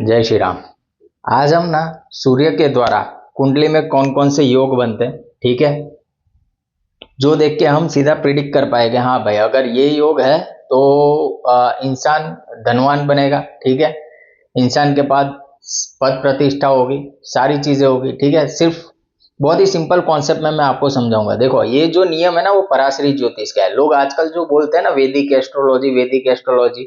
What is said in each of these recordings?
जय श्री राम। आज हम ना सूर्य के द्वारा कुंडली में कौन कौन से योग बनते हैं, ठीक है, जो देख के हम सीधा प्रिडिक्ट कर पाएंगे हाँ भाई अगर ये योग है तो इंसान धनवान बनेगा, ठीक है, इंसान के पास पद प्रतिष्ठा होगी, सारी चीजें होगी, ठीक है। सिर्फ बहुत ही सिंपल कॉन्सेप्ट में मैं आपको समझाऊंगा। देखो ये जो नियम है ना वो पराशरी ज्योतिष का है। लोग आजकल जो बोलते हैं ना वैदिक एस्ट्रोलॉजी, वैदिक एस्ट्रोलॉजी,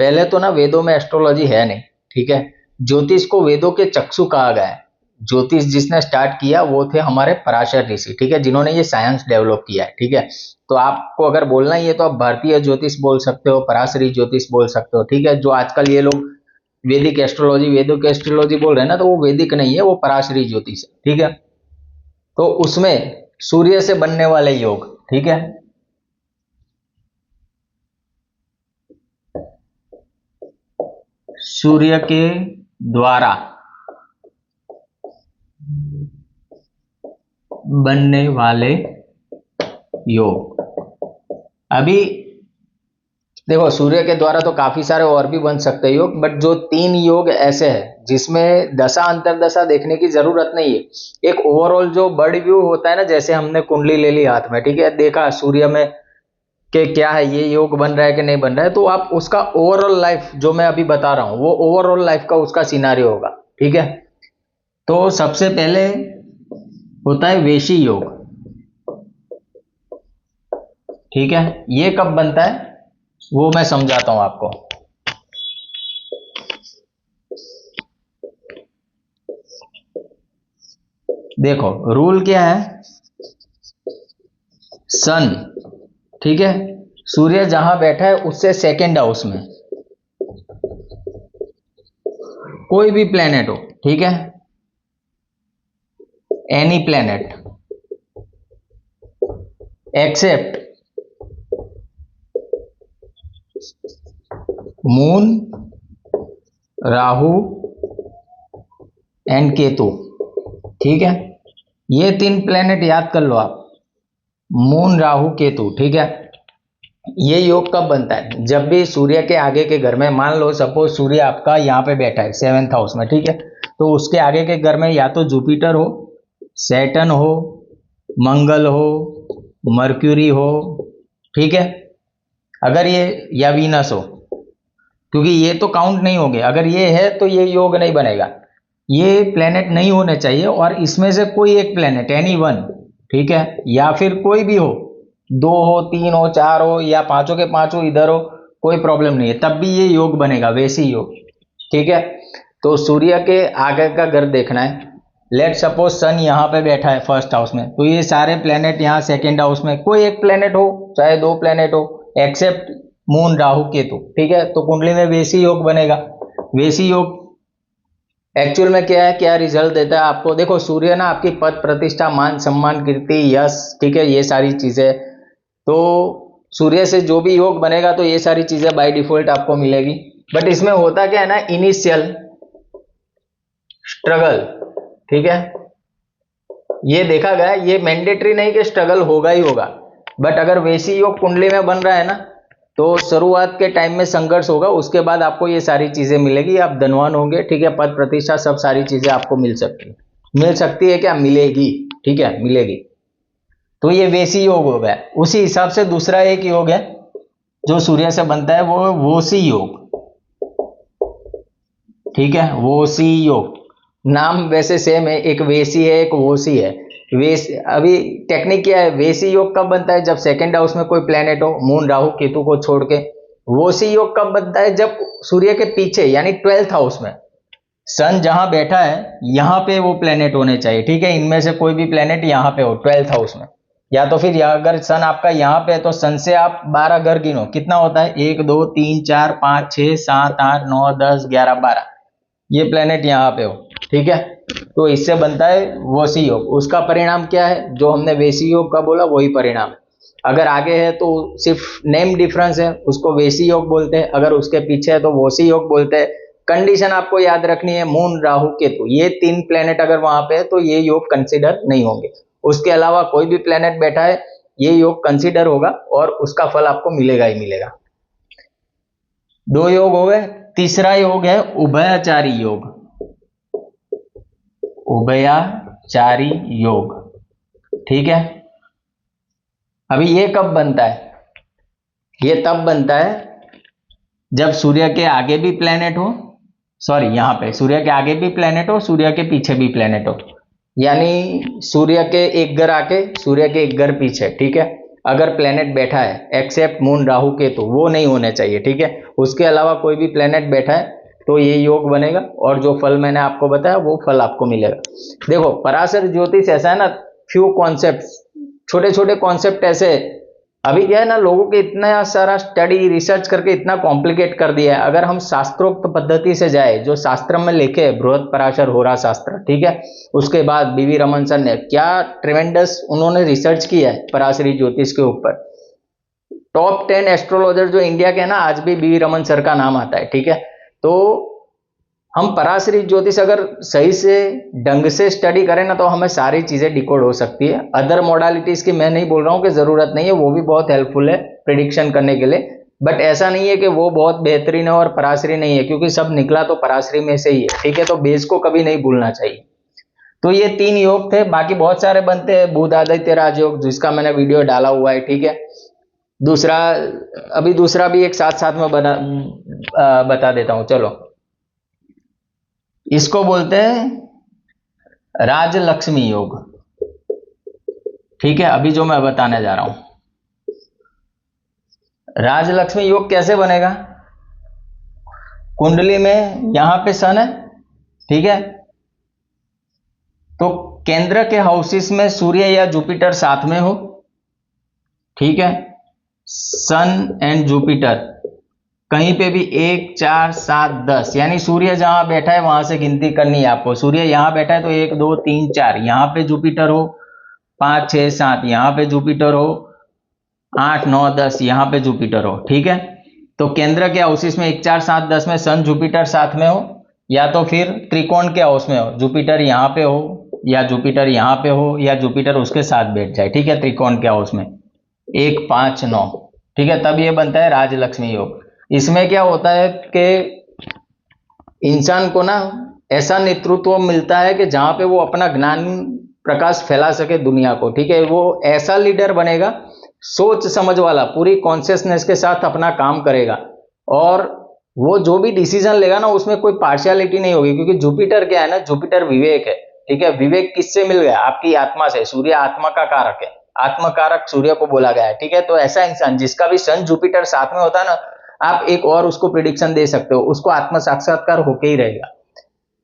पहले तो ना वेदों में एस्ट्रोलॉजी है नहीं, ठीक है। ज्योतिष को वेदों के चक्षु कहा गया है। ज्योतिष जिसने स्टार्ट किया वो थे हमारे पराशर ऋषि, ठीक है, जिन्होंने ये साइंस डेवलप किया है, ठीक है। तो आपको अगर बोलना ही है तो आप भारतीय ज्योतिष बोल सकते हो, पराशरी ज्योतिष बोल सकते हो, ठीक है। जो आजकल ये लोग वैदिक एस्ट्रोलॉजी, वेदों की एस्ट्रोलॉजी बोल रहे हैं ना, तो वो वैदिक नहीं है, वो पराशरी ज्योतिष है, ठीक है। तो उसमें सूर्य से बनने वाले योग, ठीक है, सूर्य के द्वारा बनने वाले योग। अभी देखो सूर्य के द्वारा तो काफी सारे और भी बन सकते हैं योग, बट जो 3 योग ऐसे हैं जिसमें दशा अंतरदशा देखने की जरूरत नहीं है। एक ओवरऑल जो बर्ड व्यू होता है ना, जैसे हमने कुंडली ले ली हाथ में, ठीक है, देखा सूर्य में कि क्या है, ये योग बन रहा है कि नहीं बन रहा है, तो आप उसका ओवरऑल लाइफ जो मैं अभी बता रहा हूं वो ओवरऑल लाइफ का उसका सिनारियो होगा, ठीक है। तो सबसे पहले होता है वेशी योग, ठीक है। ये कब बनता है वो मैं समझाता हूं आपको। देखो रूल क्या है, सन, ठीक है, सूर्य जहां बैठा है उससे सेकेंड हाउस में कोई भी प्लेनेट हो, ठीक है, any planet except moon, Rahu and Ketu, ठीक है। ये 3 प्लेनेट याद कर लो आप, मून, राहु, केतु, ठीक है। ये योग कब बनता है, जब भी सूर्य के आगे के घर में, मान लो सपोज सूर्य आपका यहाँ पे बैठा है 7th हाउस में, ठीक है, तो उसके आगे के घर में या तो जुपिटर हो, सैटर्न हो, मंगल हो, मर्क्यूरी हो, ठीक है, अगर ये, या वीनस हो, क्योंकि ये तो काउंट नहीं होंगे। अगर ये है तो ये योग नहीं बनेगा, ये प्लेनेट नहीं होने चाहिए, और इसमें से कोई एक प्लेनेट, एनी वन, ठीक है, या फिर कोई भी हो, 2 हो, 3 हो, 4 हो, या पांचों के पांचों इधर हो, कोई प्रॉब्लम नहीं है, तब भी ये योग बनेगा, वैसी योग, ठीक है। तो सूर्य के आगे का घर देखना है, लेट सपोज सन यहाँ पे बैठा है 1st हाउस में, तो ये सारे प्लेनेट यहाँ 2nd हाउस में, कोई एक प्लेनेट हो चाहे 2 प्लेनेट हो, एक्सेप्ट मून, राहु, केतु, ठीक है, तो कुंडली में वैसी योग बनेगा। वैसी योग एक्चुअल में क्या है, क्या रिजल्ट देता है आपको, देखो सूर्य ना आपकी पद प्रतिष्ठा, मान सम्मान, कीर्ति, यश, ठीक है, ये सारी चीजें, तो सूर्य से जो भी योग बनेगा तो ये सारी चीजें बाय डिफॉल्ट आपको मिलेगी। बट इसमें होता क्या है ना, इनिशियल स्ट्रगल, ठीक है, ये देखा गया, ये मैंडेटरी नहीं कि स्ट्रगल होगा ही होगा, बट अगर वैसी योग कुंडली में बन रहा है ना तो शुरुआत के टाइम में संघर्ष होगा, उसके बाद आपको ये सारी चीजें मिलेगी, आप धनवान होंगे, ठीक है, पद प्रतिष्ठा सब सारी चीजें आपको मिल सकती है क्या, मिलेगी, ठीक है, मिलेगी। तो ये वैसी योग हो गया। उसी हिसाब से दूसरा एक योग है जो सूर्य से बनता है, वो वोसी योग, ठीक है, वोसी योग, नाम वैसे सेम है, एक वेसी है एक वोसी है। वेस अभी टेक्निक क्या है, वेसी योग कब बनता है, जब 2nd हाउस में कोई प्लेनेट हो, मून, राहु, केतु को छोड़ के। वोसी योग कब बनता है, जब सूर्य के पीछे यानी 12th हाउस में सन जहां बैठा है यहां पे वो प्लेनेट होने चाहिए, ठीक है, इनमें से कोई भी प्लेनेट यहां पे हो 12th हाउस में, या तो फिर अगर सन आपका यहाँ पे है तो सन से आप 12 घर गिनो, कितना होता है, 1 2 3 4 5 6 7 8 9 10 11 12, ये प्लेनेट यहाँ पे हो, ठीक है। तो इससे बनता है वोसी योग। उसका परिणाम क्या है, जो हमने वेसी योग का बोला वही परिणाम। अगर आगे है तो सिर्फ नेम डिफरेंस है, उसको वेसी योग बोलते हैं, अगर उसके पीछे है तो वोसी योग बोलते हैं। कंडीशन आपको याद रखनी है, मून, राहु, केतु, ये 3 प्लेनेट अगर वहां पे है तो ये योग कंसिडर नहीं होंगे। उसके अलावा कोई भी प्लेनेट बैठा है ये योग कंसिडर होगा और उसका फल आपको मिलेगा ही मिलेगा। 2 योग हो गए, तीसरा योग है उभयचारी योग, उभयचारी योग, ठीक है। अभी ये कब बनता है? ये तब बनता है जब सूर्य के आगे भी प्लेनेट हो, सॉरी यहां पे सूर्य के आगे भी प्लेनेट हो, सूर्य के पीछे भी प्लेनेट हो, यानी सूर्य के एक घर आके सूर्य के एक घर पीछे, ठीक है। अगर प्लेनेट बैठा है एक्सेप्ट मून राहु केतु, वो नहीं होने चाहिए, ठीक है। उसके अलावा कोई भी प्लेनेट बैठा है तो ये योग बनेगा और जो फल मैंने आपको बताया वो फल आपको मिलेगा। देखो पराशर ज्योतिष ऐसा है ना, फ्यू कॉन्सेप्ट, छोटे छोटे कॉन्सेप्ट ऐसे, अभी क्या है ना, लोगों के इतना सारा स्टडी रिसर्च करके इतना कॉम्प्लिकेट कर दिया है। अगर हम शास्त्रोक्त पद्धति से जाए, जो शास्त्र में लिखे बृहद पराशर होरा शास्त्र, ठीक है, उसके बाद बीवी रमन सर ने क्या ट्रेमेंडस उन्होंने रिसर्च किया है पराशरी ज्योतिष के ऊपर। टॉप 10 एस्ट्रोलॉजर जो इंडिया के हैं ना, आज भी बीवी रमन सर का नाम आता है, ठीक है। तो हम पराशरी ज्योतिष अगर सही से ढंग से स्टडी करें ना, तो हमें सारी चीजें डिकोड हो सकती है। अदर मॉडलिटीज की मैं नहीं बोल रहा हूं कि जरूरत नहीं है, वो भी बहुत हेल्पफुल है प्रिडिक्शन करने के लिए, बट ऐसा नहीं है कि वो बहुत बेहतरीन है और पराशरी नहीं है, क्योंकि सब निकला तो पराशरी में से ही है, ठीक है। तो बेस को कभी नहीं भूलना चाहिए। तो ये 3 योग थे, बाकी बहुत सारे बनते हैं, बुध आदित्य राजयोग जिसका मैंने वीडियो डाला हुआ है, ठीक है। दूसरा, अभी दूसरा भी एक साथ साथ में बता देता हूं, चलो। इसको बोलते हैं राजलक्ष्मी योग, ठीक है। अभी जो मैं बताने जा रहा हूं, राजलक्ष्मी योग कैसे बनेगा? कुंडली में यहां पे सन है, ठीक है, तो केंद्र के हाउसेस में सूर्य या जुपिटर साथ में हो, ठीक है। सन एंड जुपिटर कहीं पे भी 1 4 7 10, यानी सूर्य जहां बैठा है वहां से गिनती करनी है आपको। सूर्य यहां बैठा है तो 1 2 3 4, यहां पे जुपिटर हो, 5 6 7 यहां पे जुपिटर हो, 8 9 10 यहां पे जुपिटर हो, ठीक है। तो केंद्र के हाउसेस में 1 4 7 10 में सन जुपिटर साथ में हो, या तो फिर त्रिकोण के हाउस में हो, जुपिटर यहां पे हो या जुपिटर यहां पे हो या जुपिटर उसके साथ बैठ जाए, ठीक है, त्रिकोण के हाउस में 1 5 9, ठीक है। तब ये बनता है राजलक्ष्मी योग। इसमें क्या होता है कि इंसान को ना ऐसा नेतृत्व मिलता है कि जहां पे वो अपना ज्ञान प्रकाश फैला सके दुनिया को, ठीक है। वो ऐसा लीडर बनेगा, सोच समझ वाला, पूरी कॉन्शियसनेस के साथ अपना काम करेगा, और वो जो भी डिसीजन लेगा ना उसमें कोई पार्शियलिटी नहीं होगी, क्योंकि जुपिटर क्या है ना, जुपिटर विवेक है, ठीक है। विवेक किससे मिल गया? आपकी आत्मा से। सूर्य आत्मा का कारक है, आत्मकारक सूर्य को बोला गया है, ठीक है। तो ऐसा इंसान जिसका भी सन जुपिटर साथ में होता है ना, आप एक और उसको प्रिडिक्शन दे सकते हो, उसको आत्म साक्षात्कार होके ही रहेगा।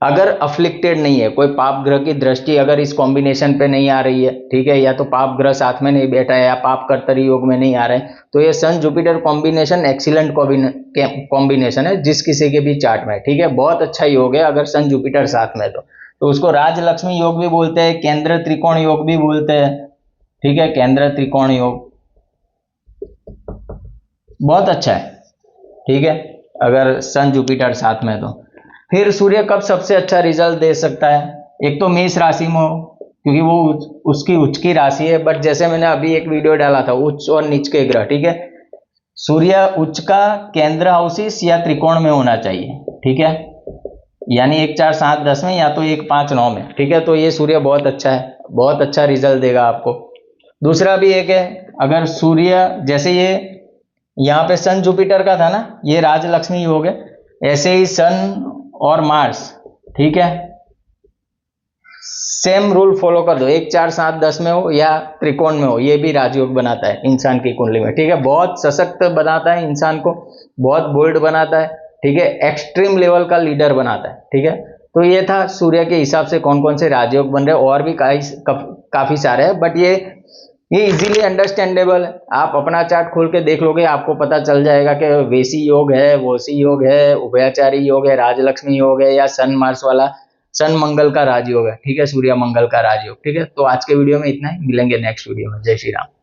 अगर अफ्लिक्टेड नहीं है, कोई पाप ग्रह की दृष्टि अगर इस कॉम्बिनेशन पे नहीं आ रही है, ठीक है, या तो पाप ग्रह साथ में नहीं बैठा है या पाप कर्तरी योग में नहीं आ रहे हैं, तो ये सन जुपिटर कॉम्बिनेशन एक्सीलेंट कॉम्बिनेशन है जिस किसी के भी चार्ट में, ठीक है। बहुत अच्छा योग है अगर सन जुपिटर साथ में, तो उसको राजलक्ष्मी योग भी बोलते हैं, केंद्र त्रिकोण योग भी बोलते हैं, ठीक है। केंद्र त्रिकोण योग बहुत अच्छा है, ठीक है, अगर सन जुपिटर साथ में। तो फिर सूर्य कब सबसे अच्छा रिजल्ट दे सकता है? एक तो मेष राशि में हो, क्योंकि वो उसकी उच्च की राशि है, बट जैसे मैंने अभी एक वीडियो डाला था उच्च और नीच के ग्रह, ठीक है। सूर्य उच्च का केंद्र हाउसेस या त्रिकोण में होना चाहिए, ठीक है, यानी 1 4 7 10 में या तो 1 5 9 में, ठीक है। तो ये सूर्य बहुत अच्छा है, बहुत अच्छा रिजल्ट देगा आपको। दूसरा भी एक है, अगर सूर्य जैसे ये यहाँ पे सन जुपिटर का था ना, ये राजलक्ष्मी योग है, ऐसे ही सन और मार्स, ठीक है, सेम रूल फॉलो कर दो, 1 4 7 10 में हो या त्रिकोण में हो, ये भी राजयोग बनाता है इंसान की कुंडली में, ठीक है। बहुत सशक्त बनाता है इंसान को, बहुत बोल्ड बनाता है, ठीक है, एक्सट्रीम लेवल का लीडर बनाता है, ठीक है। तो ये था सूर्य के हिसाब से कौन कौन से राजयोग बन रहे हैं, और भी काफी सारे हैं, बट ये इजीली अंडरस्टैंडेबल है। आप अपना चार्ट खोल के देख लोगे, आपको पता चल जाएगा कि वेसी योग है, वोसी योग है, उभयचारी योग है, राजलक्ष्मी योग है, या सन मार्स वाला सन मंगल का राजयोग है, ठीक है, सूर्य मंगल का राजयोग, ठीक है। तो आज के वीडियो में इतना ही, मिलेंगे नेक्स्ट वीडियो में। जय श्री राम।